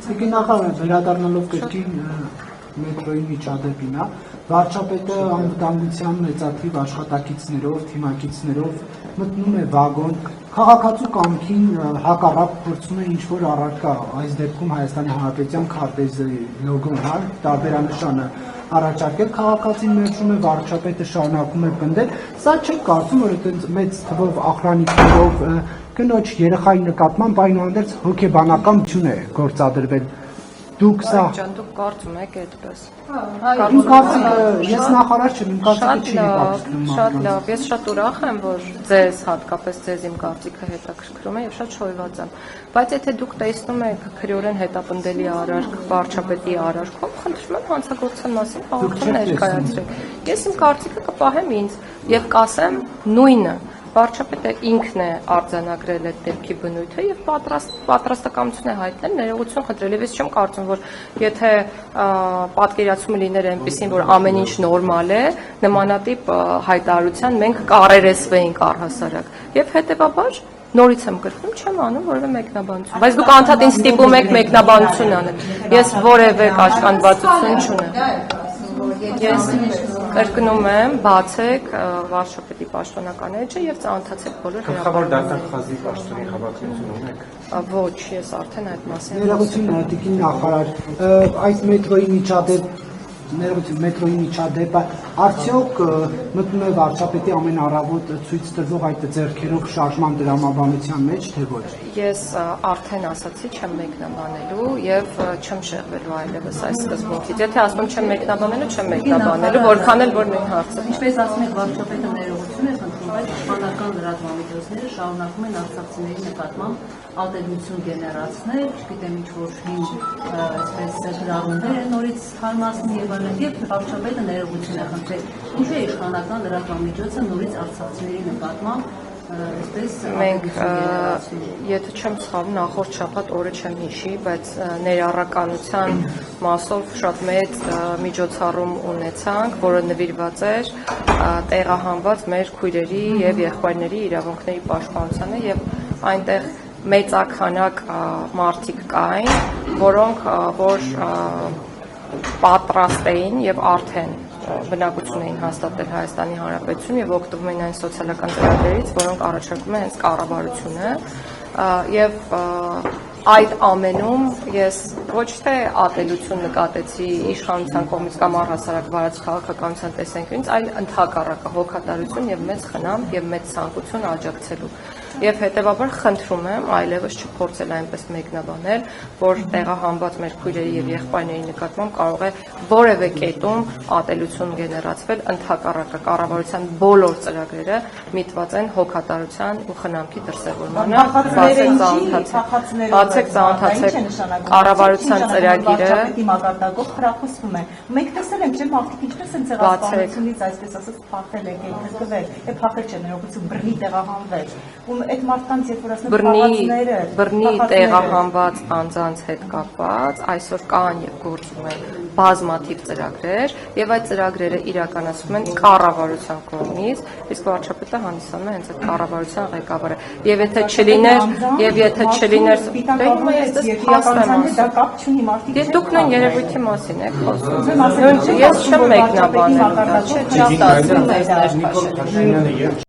Նախարար վերադառնալով կրկին մետրոյի միջադեպին, վարչապետը անվտանգության մեծաթիվ աշխատակիցներով, թիմակիցներով մտնում է վագոն, քաղաքացու կամքին հակառակ փորձում է ինչ-որ առարկա, այս դեպքում Հայաստանի Հանրապետության քարտեզի լոգոն, տարբերանշանը առաջարկել, քաղաքացին մերժում է, վարչապետը շարունակում է պնդել, սա չեք կարծում, որ այդպես մեծ թվով ախրանիկներով կնոջ երեխայի նկատմամբ այնուհանդերձ հոգեբանական բնություն է գործադրվել։ Դուք սա դուք կարծում եք այդպես։ Ես նախարար չեմ, իմ կարծիքը չի հետաքրքրում։ Շատ լավ, ես շատ ուրախ եմ, որ ձեզ հատկապես ձեզ իմ կարծիքը հետաքրքրում է եւ շատ շոյված եմ։ Բայց եթե դուք տեսնում եք քրեորեն հետապնդելի արարք վարչապետի արարքով, խնդրում եմ հանցագործության մասին հաղորդում ներկայացրեք։ Ես իմ կարծիքը կպահեմ ինձ եւ կասեմ նույնը։ Վարչապետը ինքն է արձանագրել այդ դեպքի բնույթը եւ պատրաստակամություն է հայտնել ներողություն խնդրել։ Ես չեմ կարծում, որ եթե պատկերացումը լիներ այնպեսին, որ ամեն ինչ նորմալ է, նմանատիպ հայտարարության մենք կարերեսվեինք առհասարակ։ Եվ հետեւաբար նորից եմ կրկնում, չեմ անում որևէ մեկնաբանություն։ Բայց դուք անդադին ստիպում եք մեկնաբանություն անել։ Ես որևէ կաշկանդվածություն չունեմ։ Ես կրկնում եմ, բացեք վարչապետի պաշտոնական էջը եւ ծանոթացեք բոլոր Գլխավոր դատարան խազի պաշտոնի հավակնություն ունեք։ Ոչ, ես արդեն այդ մասին Ներողություն, տիկին նախարար, այս մետրոյի միջադեպը արդյոք մտնում է վարչապետի ամեն առավոտ ցույց տրվող այդ ձեռքերով շարժման դրամաբանության մեջ, թե ոչ։ Ես արդեն ասացի, չեմ մեկնաբանելու եւ չեմ շեղվելու այլևս այս սկզբունքից։ Եթե ասում եմ չեմ մեկնաբանելու, չեմ մեկնաբանելու, որքան էլ որ նույն հարցը։ Ինչպես ասում եք, վարչապետը ներողություն է խնդրում, բայց իշխանական լրատվամիջոցները շարունակում են արցախցիների նկատմամբ ատելություն գեներացնել, չգիտեմ ինչ-որ այսպես գրառումներ են նորից հարմացնում եւ այլն, եւ վարչապետը ներողություն է խնդրել։ Ինչու է իշխանական լրատվամիջոցը նորից արցախցիների նկատմամբ Մենք, եթե չեմ սխալվում, նախորդ շաբաթ օրը չեմ հիշի, բայց ներառականության մասով շատ մեծ միջոցառում ունեցանք, որը նվիրված էր տեղահանված մեր քույրերի եւ եղբայրների իրավունքների պաշտպանությանը եւ այնտեղ մեծաքանակ մարդիկ կային, որոնք որ պատրաստ էին եւ արդեն բնակություն էին հաստատել Հայաստանի Հանրապետությունում եւ օգտվում էին այն սոցիալական ծրագրերից, որոնք առաջարկում են հենց կառավարությունը եւ այդ ամենում ես ոչ թե ատելություն նկատեցի իշխանության կողմից կամ առհասարակ վարած քաղաքականության տեսանկյունից, այլ ընդհակառակը հոգատարություն եւ մեծ խնամ եւ մեծ ցանկություն աջակցելու Եվ հետևաբար խնդրում եմ այլևս չփորձել այնպես մեկնաբանել, որ տեղահանված մեր քույրերի եւ եղբայրների նկատմամբ կարող է որևէ կետում ատելություն գեներացվել, ընդհակառակը կառավարության բոլոր ծրագրերը միտված են հոգատարության ու խնամքի դրսևորմանը։ Բացեք ծանոթացեք կառավարության ծրագիրը մակարդակով խրախուսվում է։ Մենք տեսել ենք, չէ՞, մարդիկ ինչպես են ցեղասպանությունից այսպես ասած փախել եկել, գրկվել, փախել չէ, ներողություն, բռնի տեղահանվել։ Այդ մարդկանց երբ որ ասում են բռնի տեղահանված անձանց հետ կապված այսօր կան եւ գործում են բազմաթիվ ծրագրեր եւ այդ ծրագրերը իրականացվում են կառավարության կողմից, իսկ վարչապետը հանդիսանում է հենց այդ կառավարության ղեկավարը։ Եվ եթե չլիներ, դա կապ չունի մարդիկ։ Դե դուք նույն երևույթի մասին եք խոսում։ Ես չեմ մեկնաբանել դա, չէ՞,